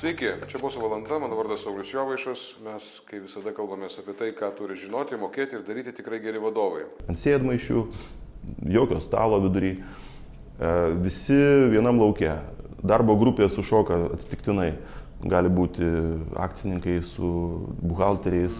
Sveiki, čia Boso valanda, mano vardas Saulius Jovaišas. Mes, kai visada, kalbamės apie tai, ką turi žinoti, mokėti ir daryti tikrai geri vadovai. Ant sėdmaišių, jokio stalo vidury, visi vienam lauke. Darbo grupė sušoka atsitiktinai. Gali būti akcininkai su buhalteriais,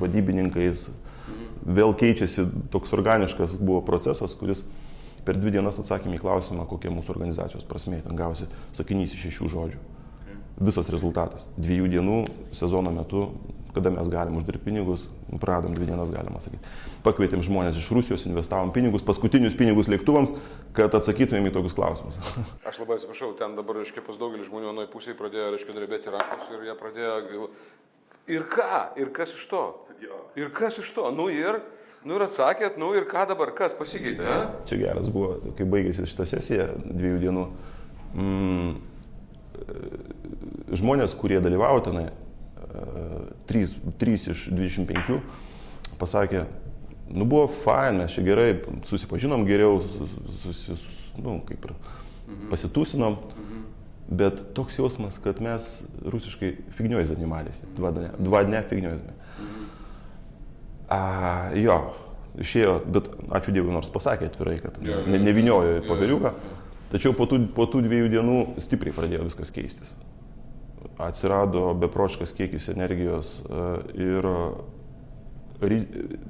vadybininkais. Vėl keičiasi toks organiškas buvo procesas, kuris per 2 dienas atsakėme į klausimą, kokia mūsų organizacijos prasmė. Ten gavosi sakinys iš 6 žodžių. Visas rezultatas. 2 dienų sezono metu, kada mes galim uždirbti pinigus, pradom 2 dienas, galima sakyti. Pakvietėm žmonės iš Rusijos, investavom pinigus, paskutinius pinigus lėktuvams, kad atsakytumėm į tokius klausimus. Aš labai atsiprašau, ten dabar, pas daugelį žmonių anoje pusėje pradėjo, drebėti rankos ir jie pradėjo... Ir ką? Ir kas iš to? Ir kas iš to? Nu ir atsakėt, ir ką dabar, kas pasikeitė? Čia geras buvo, kai baigėsi šitą sesiją 2 dienų. Žmonės, kurie dalyvavo tenai, 3 iš 25, pasakė, buvo fain, mes čia gerai susipažinom geriau, pasitūsinom, bet toks jausmas, kad mes rusiškai fignioj zanimались, 2 dne fignioj zanimались. Jo, išėjo, bet ačiū Dievui, nors pasakė atvirai, kad neviniojo į popieriuką. Tačiau po tų 2 dienų stipriai pradėjo viskas keistis. Atsirado beprotiškas kiekis energijos ir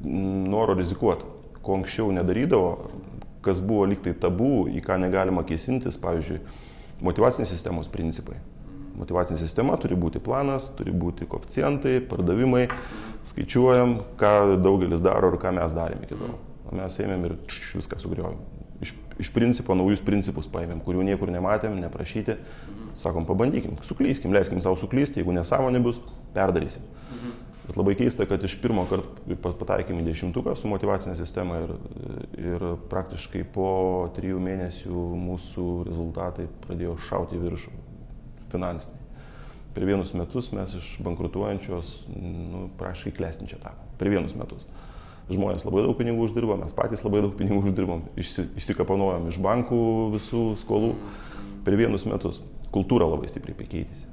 noro rizikuoti, ko anksčiau nedarydavo, kas buvo lyg tai tabu, į ką negalima kėsintis, pavyzdžiui, motyvacinės sistemos principai. Motyvacinė sistema turi būti planas, turi būti koeficientai, pardavimai, skaičiuojam, ką daugelis daro ir ką mes darėm iki tol. Mes ėmėm ir viską sugriovėm. Iš principo naujus principus paėmėm, kurių niekur nematėm, neprašyti. Sakom, pabandykim, suklyskim, leiskim savo suklysti, jeigu nesąmonė bus, perdarysim. Bet labai keista, kad iš pirmo karto pataikėm į 10-uką su motyvacinė sistema ir praktiškai po 3 mėnesių mūsų rezultatai pradėjo šauti į viršų finansiniai. Per 1 metus mes iš bankrutuojančios praktiškai klestinčią tapom. Per 1 metus. Žmonės labai daug pinigų uždirbo, mes patys labai daug pinigų uždirbom, išsikapanojom iš bankų visų skolų per 1 metus. Kultūra labai stipriai pakeitėsi.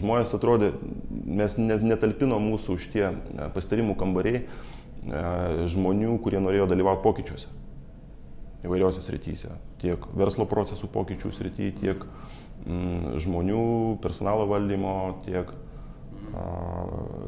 Žmonės atrodė, mes netalpinom mūsų už tie pasitarimų kambariai žmonių, kurie norėjo dalyvauti pokyčiuose įvairiose srityse. Tiek verslo procesų pokyčių srity, tiek žmonių personalo valdymo, tiek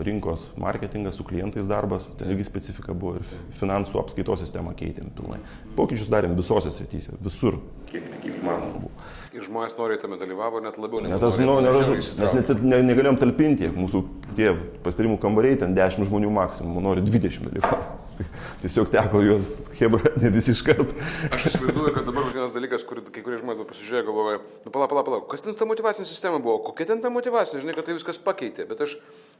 rinkos marketingas, su klientais darbas, ten irgi specifika buvo ir finansų apskaitos sistemą keitėm pilnai. Pokyčius darėm visose srityse, visur, kiek įmanoma buvo. Ir žmonės noriai tame dalyvavo, net labiau Mes net negalėjom talpinti, mūsų tie pasitarimų kambariai, ten 10 žmonių maksimum, nori 20 dalyvauti. Tiesiog teko juos, hebra, ne visi iš karto. Aš įsivaizduoju, kad dabar vienas dalykas, kur kai kurie žmonės pasižiūrėjo, galvoja, pala, kas ten ta motyvacinė sistema buvo, kokia ten ta motyvacinė, žinai, kad tai viskas pakeitė, bet aš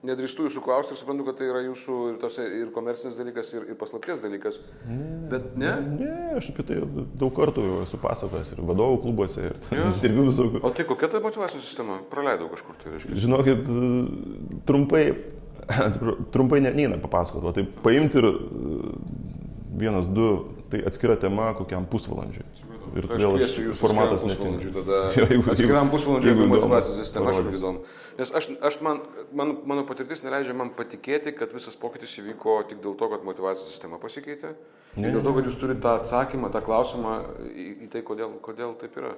nedrįstu jūsų klausti ir suprantu, kad tai yra jūsų ir komercinis dalykas, ir paslapties dalykas. Bet ne? Ne, aš apie tai daug kartų jau esu pasakojęs ir vadovų klubuose, ir interviu visokių. O tai kokia ta motyvacinė sistema? Praleidau kažkur tai, reiškia. Žinokit, trumpai neina papasakoti, o tai paimti ir 1, 2, tai atskira tema kokiam pusvalandžiui. Ir vėl formatas netinka. Atskiram pusvalandžiui apie motyvacijos sistemą, aš įdomu. Nes mano patirtis neleidžia man patikėti, kad visas pokytis įvyko tik dėl to, kad motyvacijos sistema pasikeitė. Ir dėl to, kad jūs turite tą atsakymą, tą klausimą į tai, kodėl taip yra.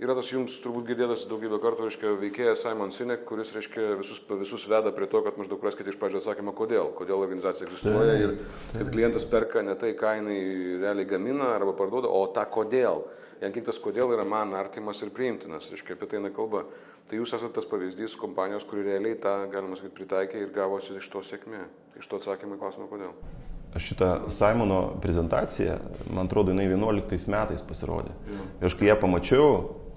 Yra tas jums turbūt girdėtas daugybę kartų, veikėjas Simon Sinek, kuris visus veda prie to, kad maždaug raskite iš pradžio atsakymą, kodėl organizacija egzistuoja ir kad klientas perka ne tai, ką jinai realiai gamina arba parduoda, o tą kodėl. Jam kiek tas kodėl yra man artimas ir priimtinas, apie tai nekalba. Tai jūs esate tas pavyzdys kompanijos, kuri realiai tą, galima sakyti, pritaikė ir gavosi iš to sėkmė, iš to atsakymą į klausimą, kodėl. Šitą Simono prezentaciją, man atrodo, jinai 11 metais pasirodė. Ir aš kai ją pamačiau,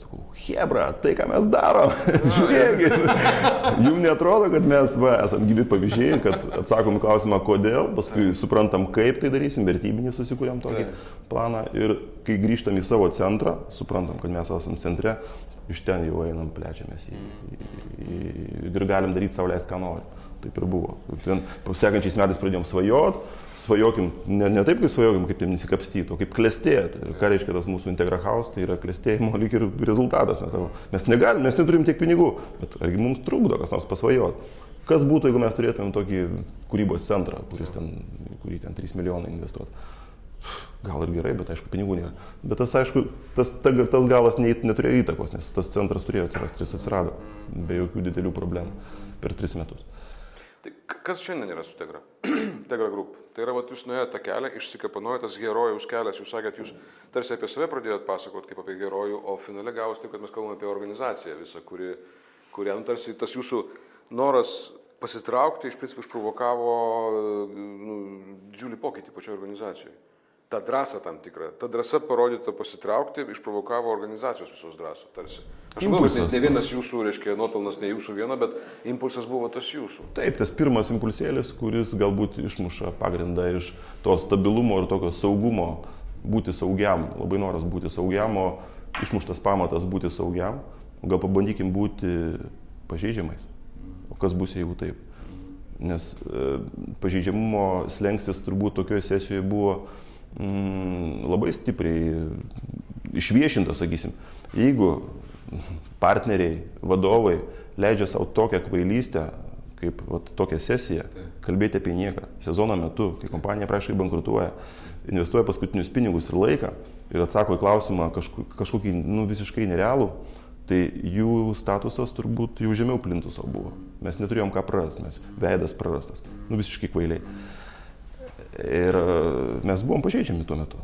sakau, hebra, tai ką mes darom, žiūrėkit. Jums netrodo, kad mes esam gyvi pavyzdžiai, kad atsakom į klausimą kodėl, paskui suprantam, kaip tai darysim, vertybinį susikūrėm tokį planą ir kai grįžtam į savo centrą, suprantam, kad mes esam centre, iš ten jau einam, plečiamės ir galim daryti sau leist, ką nori. Taip ir buvo. Sekančiais metais pradėjom svajot, svajokim, ne taip kaip svajokim, kaip jiems nesikapstyti, o kaip klestėti. Ką reiškia tas mūsų Integra House, tai yra klestėjimo lyg ir rezultatas. Mes negalim, mes neturim tiek pinigų, bet argi mums trukdo kas nors pasvajoti. Kas būtų, jeigu mes turėtumėm tokį kūrybos centrą, kurį ten 3 milijonai investuoti. Gal ir gerai, bet aišku, pinigų nėra. Bet tas, aišku, tas galas neturėjo įtakos, nes tas centras turėjo atsirasti, jis atsirado be jokių didelių problemų per 3 metus. Tai kas šiandien yra su Tegra? Tegra Group. Tai yra, jūs nuėjote tą kelią, išsikapanojate tas herojaus kelias, jūs sakėt, jūs tarsi apie save pradėjot pasakoti kaip apie herojų, o finale gavosi taip, kad mes kalbame apie organizaciją visą, kurią tarsi tas jūsų noras pasitraukti iš principo išprovokavo didžiulį pokytį pačioje organizacijoje. Ta drąsa tam tikra, ta drąsa parodyta pasitraukti, išprovokavo organizacijos visos drąsą, tarsi. Aš manau, kad ne vienas jūsų, reiškia, nuopelnas ne jūsų vieno, bet impulsas buvo tas jūsų. Taip, tas pirmas impulsėlis, kuris galbūt išmuša pagrindą iš to stabilumo ir tokio saugumo, būti saugiam, labai noras būti saugiam, o išmuštas pamatas būti saugiam, gal pabandykim būti pažeidžiamais. O kas bus, jeigu taip? Nes pažeidžiamumo slengstis turbūt tokioje sesijoje buvo labai stipriai išviešintas, sakysim. Jeigu partneriai, vadovai leidžia savo tokią kvailystę, kaip tokią sesiją, kalbėti apie nieką, sezono metu, kai kompanija praškai bankrutuoja, investuoja paskutinius pinigus ir laiką ir atsako į klausimą kažkokį visiškai nerealų, tai jų statusas turbūt jau žemiau plintuso buvo. Mes neturėjom ką prarasti, mes veidas prarastas, visiškai kvailiai. Ir mes buvom pažeidžiami tuo metu.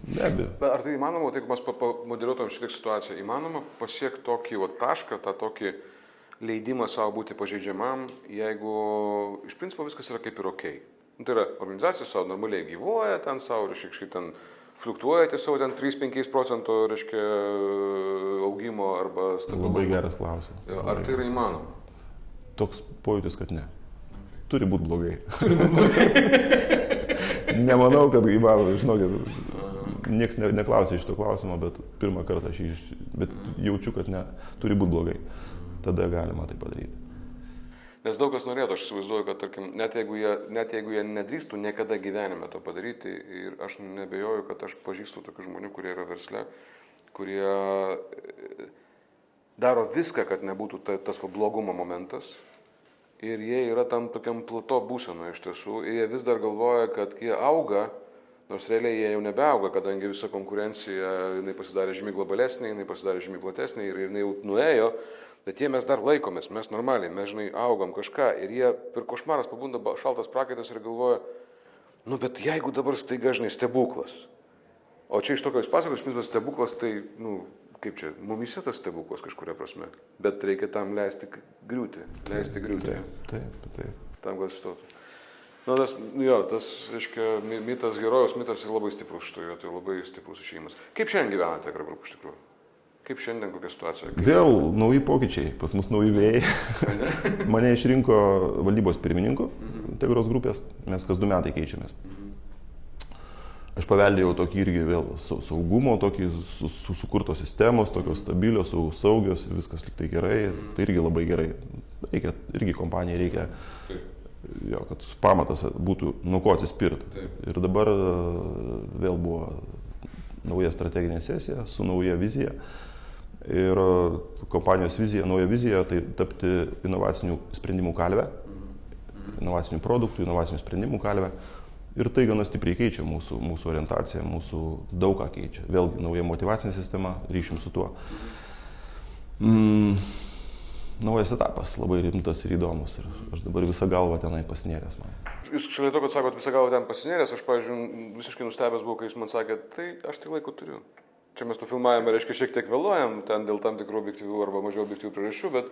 Be abejo. Ar tai įmanoma, tai mes pamodeliuotumėm šitiek situaciją, įmanoma pasiekti tokį tašką, tą tokį leidimą savo būti pažeidžiamam, jeigu iš principo viskas yra kaip ir okei. Tai yra, organizacija savo normaliai gyvuoja, ten savo, reiškia, ten fluktuoja savo ten 3-5% reiškia augimo arba stabilumo. Labai geras klausimas. Ar tai yra įmanoma? Toks pojūtis, kad ne. Turi būti blogai. Nemanau, kad įmanoma, žinokit, nieks neklausė šito klausimo, bet pirmą kartą bet jaučiu, kad ne, turi būti blogai. Tada galima tai padaryti. Nes daug kas norėtų, aš įsivaizduoju, kad, tarkim, net jeigu jie nedrįstų niekada gyvenime to padaryti, ir aš nebejoju, kad aš pažįstu tokių žmonių, kurie yra versle, kurie daro viską, kad nebūtų tas blogumo momentas. Ir jie yra tam tokiam plato būsenoje iš tiesų, ir jie vis dar galvoja, kad jie auga, nors realiai jie jau nebeauga, kadangi visa konkurencija, jinai pasidarė žymiai globalesnė, jinai pasidarė žymiai platesnė ir jinai jau nuėjo, bet jie mes dar laikomės, mes normaliai, mes žinai augam kažką ir jie per košmaras pabunda šaltas prakaitas ir galvoja, bet jeigu dabar staiga, žinai, stebuklas, o čia iš tokio jūs pasakos, iš stebuklas, tai, kaip čia, mumise tas stebuklas kažkuria prasme, bet reikia tam leisti griūti. Taip. Tam, kad stotų. Tas, reiškia, mitas, herojus mitas yra labai stiprus šitoje, tai labai stiprus išėjimas. Kaip šiandien gyvenate Tegra Group iš tikrųjų? Kaip šiandien, kokia situacija? Vėl nauji pokyčiai, pas mus nauji vėjai. Mane išrinko valdybos pirmininku Tegros grupės, mes kas 2 metai keičiamės. Aš paveldėjau tokį irgi vėl saugumo, tokį sukurtos sistemos, tokios stabilios, saugios, viskas lyg tai gerai, tai irgi labai gerai. Irgi kompanijai reikia, kad pamatas būtų nuo ko atsispirti. Ir dabar vėl buvo nauja strateginė sesija su nauja vizija. Ir kompanijos vizija, nauja vizija, tai tapti inovacinių sprendimų kalvę, inovacinių produktų, inovacinių sprendimų kalvę. Ir tai gana stipriai keičia mūsų orientaciją, mūsų daug ką keičia. Vėlgi nauja motyvacinė sistema, ryšim su tuo. Naujas etapas, labai rimtas ir įdomus. Ir aš dabar visą galvą tenai pasinėręs man. Jūs šalia to, kad sakot visą galvą ten pasinėręs, aš, pavyzdžiui, visiškai nustebęs buvau, kai jūs man sakėt, tai aš tai laiko turiu. Čia mes to filmavime, reiškia, šiek tiek vėluojam, ten dėl tam tikrų objektyvių arba mažiau objektyvių priežasčių, bet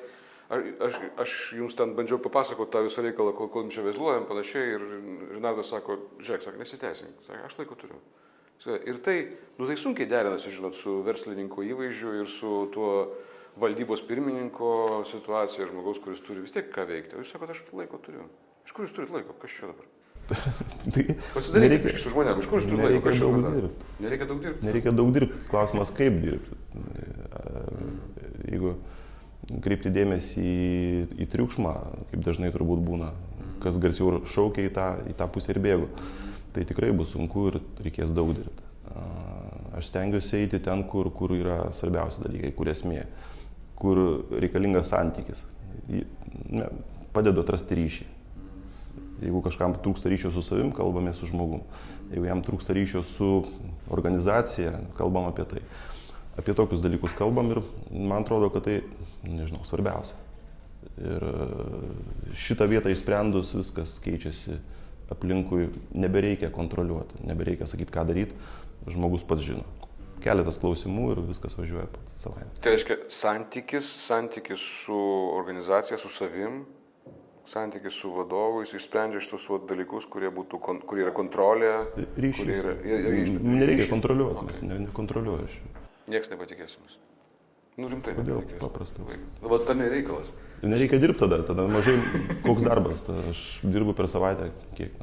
aš jums ten bandžiau papasakoti tą visą reikalą, kol čia vėluojam, panašiai, ir Renardas sako, žiūrėk, nesiteisink, aš laiko turiu. Ir tai sunkiai derinasi, žinot, su verslininko įvaizdžiu ir su tuo valdybos pirmininko situacija, žmogaus, kuris turi vis tiek ką veikti. O jūs sakote, aš laiko turiu. Iš kur jūs turite laiko? Kas čia dabar? Pasidarykite su žmonėm, iš kur jūs turite laiko? Kas čia dabar? Nereikia daug dirbti. Nereikia daug dirbti. Klausimas, kaip dirbti. Jeigu kreipti dėmesį į triukšmą, kaip dažnai turbūt būna kas garsiau šaukia į tą pusę ir bėgu. Tai tikrai bus sunku ir reikės daug dirbti. Aš stengiuosi eiti ten, kur yra svarbiausi dalykai, kur esmė, kur reikalingas santykis. Padedu atrasti ryšį. Jeigu kažkam trūksta ryšio su savim, kalbame su žmogum. Jeigu jam trūksta ryšio su organizacija, kalbam apie tai. Apie tokius dalykus kalbam ir man atrodo, kad tai, svarbiausia. Ir šitą vietą išsprendus viskas keičiasi aplinkui, nebereikia kontroliuoti, nebereikia sakyti, ką daryti, žmogus pats žino. Keletas klausimų ir viskas važiuoja pats savaime. Tai reiškia santykis su organizacija, su savim, santykis su vadovu, jis išsprendžia šitus dalykus, kurie yra kontrolė. Ryšiai. Nereikia kontroliuoti, nekontroliuoju aš. Niekas nepatikės jums. Rimtai. Kodėl? Paprasta. Va, tame reikalas. Nereikia dirbti tada mažai, koks darbas, aš dirbu per savaitę, kiek.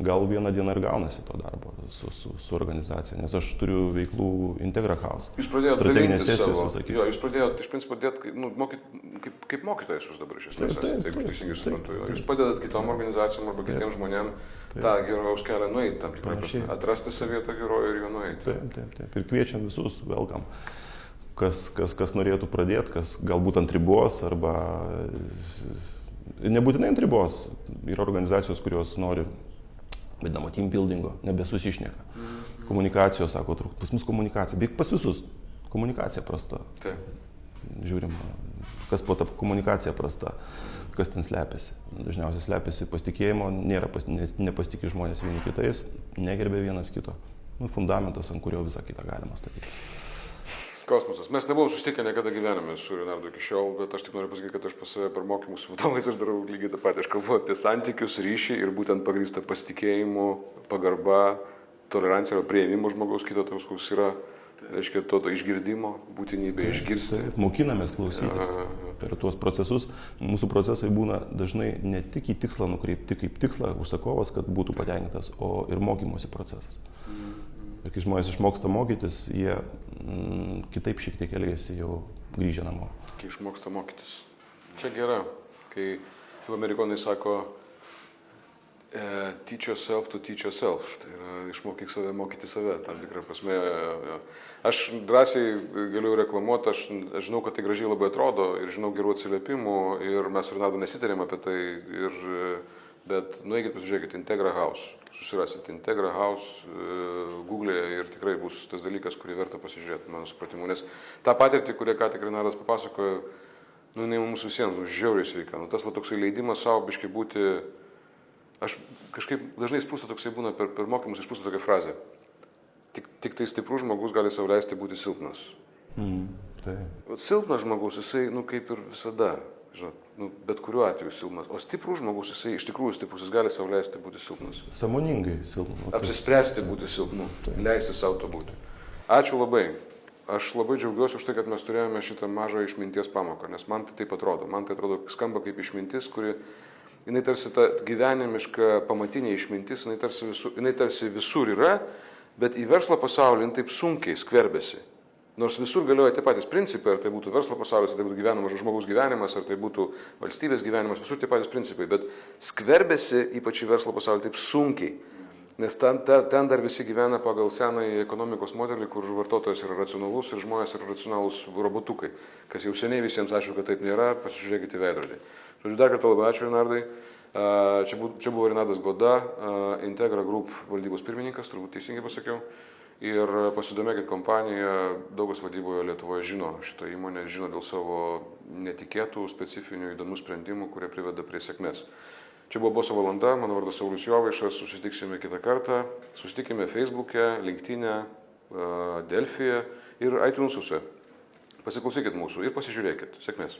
Gal vieną dieną ir gaunasi to darbo su organizacija, nes aš turiu veiklų Integra House. Jūs pradėjote dalintis savo, jūs pradėjote iš principo kaip mokytojas jūs dabar iš esmės esate, jeigu aš teisingai suprantu. Jūs padedat kitom organizacijom arba kitiem žmonėm tą herojaus kelią nueiti tam tikrą prasme, atrasti savyje tą herojų ir jo nueiti. Taip. Ir kviečiam visus, welcome. Kas norėtų pradėti, kas galbūt ant ribos arba nebūtinai ant ribos. Yra organizacijos, kurios nori vadinamo team buildingo, nebesusišneka. Komunikacijos, sako, trūksta. Pas mus komunikacija, beveik pas visus. Komunikacija prasta. Taip. Žiūrim, kas po ta komunikacija prasta, kas ten slepiasi. Dažniausiai slepiasi pasitikėjimo, nepasitikė žmonės vieni kitais, negerbė vienas kito. Fundamentas, ant kurio visą kitą galima statyti. Kosmosas. Mes nebuvom susitikę niekada gyvenime su Renardu iki šiol, bet aš tik noriu pasakyti, kad aš pas save per mokymus su vadovais aš darau lygiai tą patį. Aš kalbu apie santykius, ryšį ir būtent pagrįstą pasitikėjimu, pagarba, tolerancija arba priėmimo žmogaus kito, toks koks yra, reiškia, to išgirdimo, būtinybė išgirsti. Mokinamės klausytis per tuos procesus. Mūsų procesai būna dažnai ne tik į tikslą nukreipti, kaip tikslą užsakovas, kad būtų patenkintas, o ir mokymosi procesas. Ir kai žmonės išmoksta mokytis, jie kitaip šiek tiek elgiasi jau grįžę namo. Kai išmoksta mokytis. Čia gera, kai amerikonai sako teach yourself to teach yourself. Tai yra išmokyk save mokyti save, tam tikrą prasme. Aš drąsiai galiu reklamuoti, aš žinau, kad tai gražiai labai atrodo ir žinau gerų atsiliepimų ir mes su Renardu nesitarėm apie tai, bet nueikit pasižiūrėkit Integra House. Susirasit Integra House Google'e ir tikrai bus tas dalykas, kurį verta pasižiūrėti, mano supratimu. Nes tą patirtį, kurią ką tik Renardas papasakojo, jinai mums visiems žiauriai sveika. Tas toksai leidimas savo biškai būti, aš kažkaip dažnai sprūsta toksai būna per mokymus, išprūsta tokia frazė. Tik tai stiprus žmogus gali sau leisti būti silpnas. Silpnas žmogus, jisai, kaip ir visada. Žinot, bet kuriuo atveju silpnas. O stiprus žmogus, jisai iš tikrųjų stiprus, jis gali sau leisti būti silpnas. Sąmoningai silpnas. Apsispręsti būti silpnu, leisti sau to būti. Ačiū labai. Aš labai džiaugiuosi už tai, kad mes turėjome šitą mažą išminties pamoką, nes man tai taip atrodo. Man tai atrodo, skamba kaip išmintis, jinai tarsi ta gyvenimiška pamatinė išmintis, jinai tarsi visur yra, bet į verslo pasaulį jinai taip sunkiai skverbėsi. Nors visur galioja tie patys principai, ar tai būtų verslo pasaulis, ar tai būtų gyvenamas žmogaus gyvenimas, ar tai būtų valstybės gyvenimas, visur tie patys principai, bet skverbėsi ypač į verslo pasaulį taip sunkiai, nes ten dar visi gyvena pagal senąjį ekonomikos modelį, kur vartotojas yra racionalus ir žmonės yra racionalūs robotukai, kas jau seniai visiems aišku, kad taip nėra, pasižiūrėkite į veidrodį. Žodžiu, dar kartą labai ačiū, Renardai. Čia buvo Renardas Goda, Integra Group valdybos pirmininkas, turbūt teisingai pasakiau. Ir pasidomėkit kompaniją, daugas vadyboje Lietuvoje žino šitą įmonę, žino dėl savo netikėtų, specifinių, įdomių sprendimų, kurie priveda prie sėkmės. Čia buvo Boso valanda, mano vardas Saulius Jovaišas, susitiksime kitą kartą, susitikime Facebook'e, LinkedIn'e, Delfy'e ir iTunes'uose. Pasiklausykit mūsų ir pasižiūrėkit. Sėkmės.